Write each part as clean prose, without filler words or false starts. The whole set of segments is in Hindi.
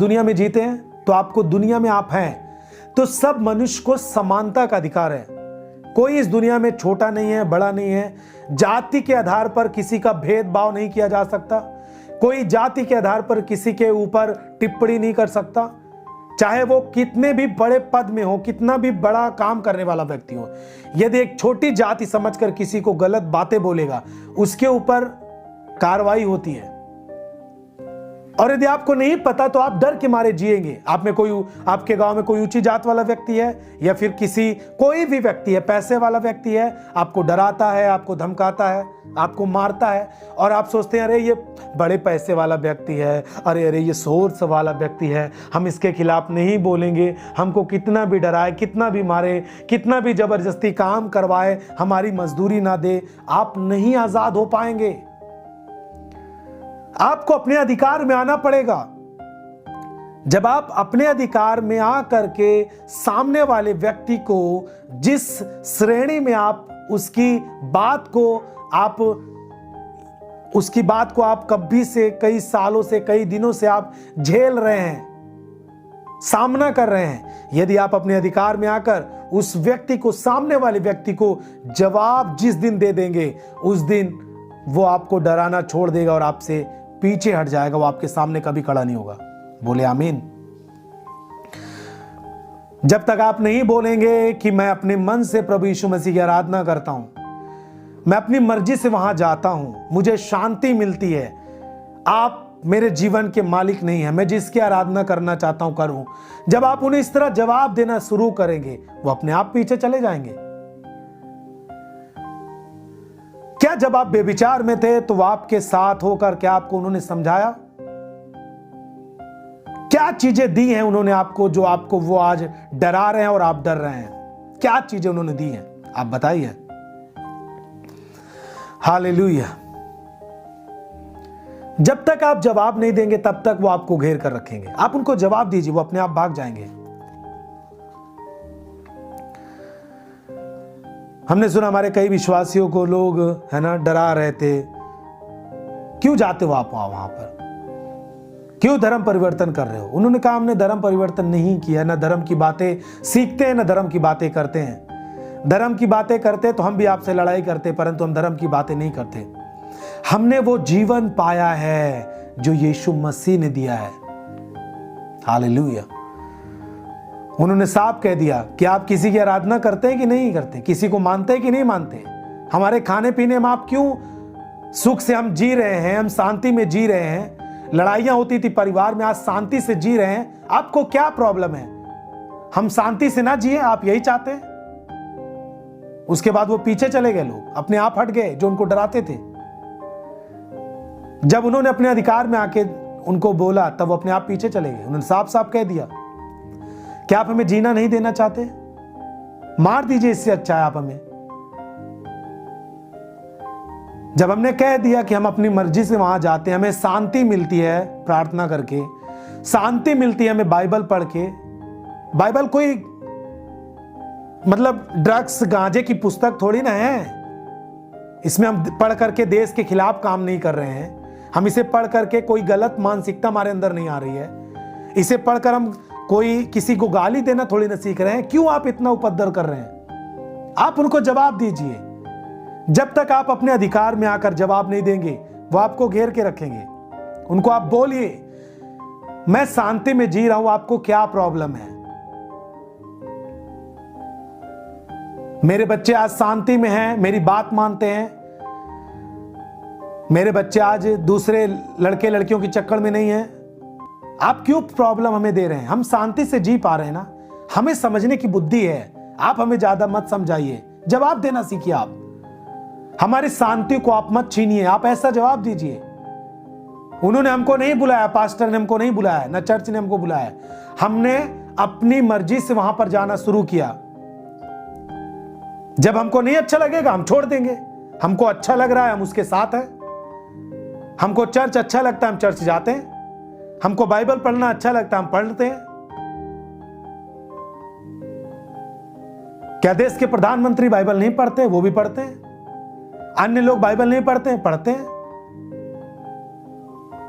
दुनिया में जीते हैं तो आपको दुनिया में आप हैं, तो सब मनुष्य को समानता का अधिकार है। कोई इस दुनिया में छोटा नहीं है, बड़ा नहीं है। जाति के आधार पर किसी का भेदभाव नहीं किया जा सकता। कोई जाति के आधार पर किसी के ऊपर टिप्पणी नहीं कर सकता, चाहे वो कितने भी बड़े पद में हो, कितना भी बड़ा काम करने वाला व्यक्ति हो। यदि एक छोटी जाति समझकर किसी को गलत बातें बोलेगा, उसके ऊपर कार्रवाई होती है। और यदि आपको नहीं पता तो आप डर के मारे जिएंगे। आप में कोई, आपके गांव में कोई ऊंची जात वाला व्यक्ति है या फिर कोई भी व्यक्ति है, पैसे वाला व्यक्ति है, आपको डराता है, आपको धमकाता है, आपको मारता है, और आप सोचते हैं अरे ये बड़े पैसे वाला व्यक्ति है, अरे ये सोर्स वाला व्यक्ति है, हम इसके खिलाफ नहीं बोलेंगे। हमको कितना भी डराए, कितना भी मारे, कितना भी जबरदस्ती काम करवाए, हमारी मजदूरी ना दे, आप नहीं आजाद हो पाएंगे। आपको अपने अधिकार में आना पड़ेगा। जब आप अपने अधिकार में आकर के सामने वाले व्यक्ति को, जिस श्रेणी में आप उसकी बात को आप कभी से, कई सालों से, कई दिनों से आप झेल रहे हैं, सामना कर रहे हैं, यदि आप अपने अधिकार में आकर उस व्यक्ति को, सामने वाले व्यक्ति को जवाब जिस दिन दे देंगे, उस दिन वो आपको डराना छोड़ देगा और आपसे पीछे हट जाएगा। वो आपके सामने कभी खड़ा नहीं होगा। बोले आमीन। जब तक आप नहीं बोलेंगे कि मैं अपने मन से प्रभु यीशु मसीह की आराधना करता हूं, मैं अपनी मर्जी से वहां जाता हूं, मुझे शांति मिलती है, आप मेरे जीवन के मालिक नहीं है, मैं जिसकी आराधना करना चाहता हूं करूं, जब आप उन्हें इस तरह जवाब देना शुरू करेंगे, वो अपने आप पीछे चले जाएंगे। क्या जब आप बेविचार में थे तो आपके साथ होकर क्या आपको उन्होंने समझाया? क्या चीजें दी हैं उन्होंने आपको, जो आपको वो आज डरा रहे हैं और आप डर रहे हैं? क्या चीजें उन्होंने दी हैं, आप बताइए। हालेलुया। जब तक आप जवाब नहीं देंगे तब तक वो आपको घेर कर रखेंगे। आप उनको जवाब दीजिए, वो अपने आप भाग जाएंगे। हमने सुना हमारे कई विश्वासियों को लोग, है ना, डरा रहे थे, क्यों जाते हो आप वहां पर, क्यों धर्म परिवर्तन कर रहे हो? उन्होंने कहा हमने धर्म परिवर्तन नहीं किया, ना धर्म की बातें सीखते हैं, ना धर्म की बातें करते हैं। धर्म की बातें करते तो हम भी आपसे लड़ाई करते, परंतु हम धर्म की बातें नहीं करते। हमने वो जीवन पाया है जो यीशु मसीह ने दिया है। हालेलुया। उन्होंने साफ कह दिया कि आप किसी की आराधना करते हैं कि नहीं करते, किसी को मानते हैं कि नहीं मानते, हमारे खाने पीने में आप क्यों सुख से हम जी रहे हैं, हम शांति में जी रहे हैं। लड़ाइयां होती थी परिवार में, आज शांति से जी रहे हैं। आपको क्या प्रॉब्लम है? हम शांति से ना जिए, आप यही चाहते हैं? उसके बाद वो पीछे चले गए, लोग अपने आप हट गए जो उनको डराते थे। जब उन्होंने अपने अधिकार में आके उनको बोला तब वो अपने आप पीछे चले गए। उन्होंने साफ साफ कह दिया, क्या आप हमें जीना नहीं देना चाहते? मार दीजिए, इससे अच्छा है आप हमें। जब हमने कह दिया कि हम अपनी मर्जी से वहां जाते हैं, हमें शांति मिलती है प्रार्थना करके, शांति मिलती है हमें बाइबल पढ़ के। बाइबल कोई मतलब ड्रग्स गांजे की पुस्तक थोड़ी ना है। इसमें हम पढ़ करके देश के खिलाफ काम नहीं कर रहे हैं। हम इसे पढ़ करके कोई गलत मानसिकता हमारे अंदर नहीं आ रही है। इसे पढ़कर हम कोई किसी को गाली देना थोड़ी ना सीख रहे हैं। क्यों आप इतना उपद्रव कर रहे हैं? आप उनको जवाब दीजिए। जब तक आप अपने अधिकार में आकर जवाब नहीं देंगे, वो आपको घेर के रखेंगे। उनको आप बोलिए, मैं शांति में जी रहा हूं, आपको क्या प्रॉब्लम है? मेरे बच्चे आज शांति में हैं, मेरी बात मानते हैं। मेरे बच्चे आज दूसरे लड़के लड़कियों के चक्कर में नहीं हैं। आप क्यों प्रॉब्लम हमें दे रहे हैं? हम शांति से जी पा रहे हैं ना। हमें समझने की बुद्धि है, आप हमें ज्यादा मत समझाइए, जवाब देना सीखिए। आप हमारी शांति को आप मत छीनिए, आप ऐसा जवाब दीजिए। उन्होंने हमको नहीं बुलाया, पास्टर ने हमको नहीं बुलाया, ना चर्च ने हमको बुलाया। हमने अपनी मर्जी से वहां पर जाना शुरू किया। जब हमको नहीं अच्छा लगेगा हम छोड़ देंगे। हमको अच्छा लग रहा है हम उसके साथ हैं। हमको चर्च अच्छा लगता है हम चर्च जाते हैं। हमको बाइबल पढ़ना अच्छा लगता है हम पढ़ते हैं। क्या देश के प्रधानमंत्री बाइबल नहीं पढ़ते? वो भी पढ़ते हैं। अन्य लोग बाइबल नहीं पढ़ते हैं? पढ़ते हैं।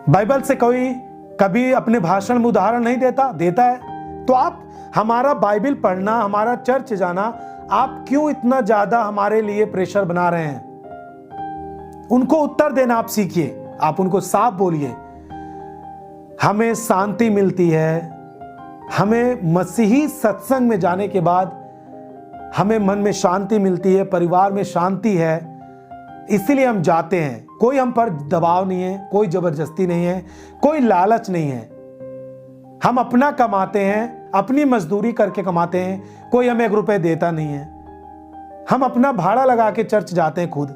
बाइबल से कोई कभी अपने भाषण में उदाहरण नहीं देता है। तो आप हमारा बाइबल पढ़ना, हमारा चर्च जाना, आप क्यों इतना ज्यादा हमारे लिए प्रेशर बना रहे हैं? उनको उत्तर देना आप सीखिए। आप उनको साफ बोलिए, हमें शांति मिलती है, हमें मसीही सत्संग में जाने के बाद हमें मन में शांति मिलती है, परिवार में शांति है, इसीलिए हम जाते हैं। कोई हम पर दबाव नहीं है, कोई जबरदस्ती नहीं है, कोई लालच नहीं है। हम अपना कमाते हैं, अपनी मजदूरी करके कमाते हैं, कोई हमें 1 रुपए देता नहीं है। हम अपना भाड़ा लगा के चर्च जाते हैं, खुद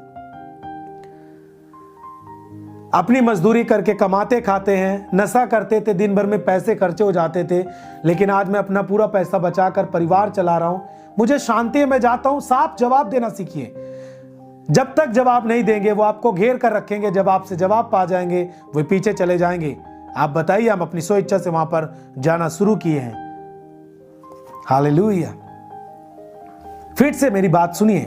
अपनी मजदूरी करके कमाते खाते हैं। नशा करते थे, दिन भर में पैसे खर्चे हो जाते थे, लेकिन आज मैं अपना पूरा पैसा बचाकर परिवार चला रहा हूं, मुझे शांति है, मैं जाता हूं। साफ जवाब देना सीखिए। जब तक जवाब नहीं देंगे वो आपको घेर कर रखेंगे, जब आपसे जवाब पा जाएंगे वो पीछे चले जाएंगे। आप बताइए, हम अपनी स्व इच्छा से वहां पर जाना शुरू किए हैं। हालेलुया। फिर से मेरी बात सुनिए,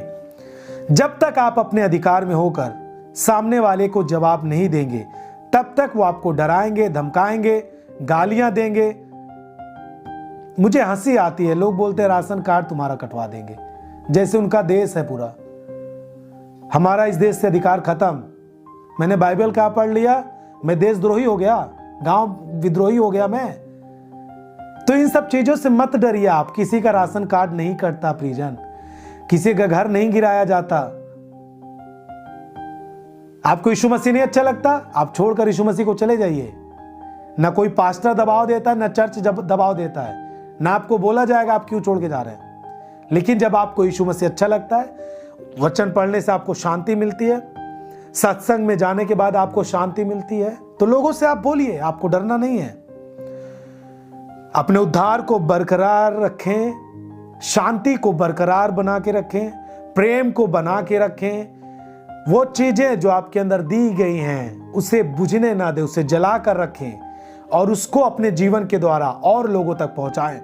जब तक आप अपने अधिकार में होकर सामने वाले को जवाब नहीं देंगे, तब तक वो आपको डराएंगे, धमकाएंगे, गालियां देंगे। मुझे हंसी आती है, लोग बोलते हैं राशन कार्ड तुम्हारा कटवा देंगे, जैसे उनका देश है पूरा। हमारा इस देश से अधिकार खत्म। मैंने बाइबल क्या पढ़ लिया, मैं देशद्रोही हो गया, गांव विद्रोही हो गया मैं। तो इन सब चीजों से मत डरिए आप। किसी का राशन कार्ड नहीं कटता प्रिजन, किसी का घर नहीं गिराया जाता। आपको यीशु मसीह नहीं अच्छा लगता, आप छोड़कर यीशु मसीह को चले जाइए। ना कोई पास्टर दबाव देता है, ना चर्च दबाव देता है, ना आपको बोला जाएगा आप क्यों छोड़ के जा रहे हैं। लेकिन जब आपको यीशु मसीह अच्छा लगता है, वचन पढ़ने से आपको शांति मिलती है, सत्संग में जाने के बाद आपको शांति मिलती है, तो लोगों से आप बोलिए, आपको डरना नहीं है। अपने उद्धार को बरकरार रखें, शांति को बरकरार बना के रखें, प्रेम को बना के रखें। वो चीजें जो आपके अंदर दी गई हैं उसे बुझने ना दे, उसे जला कर रखें और उसको अपने जीवन के द्वारा और लोगों तक पहुंचाएं।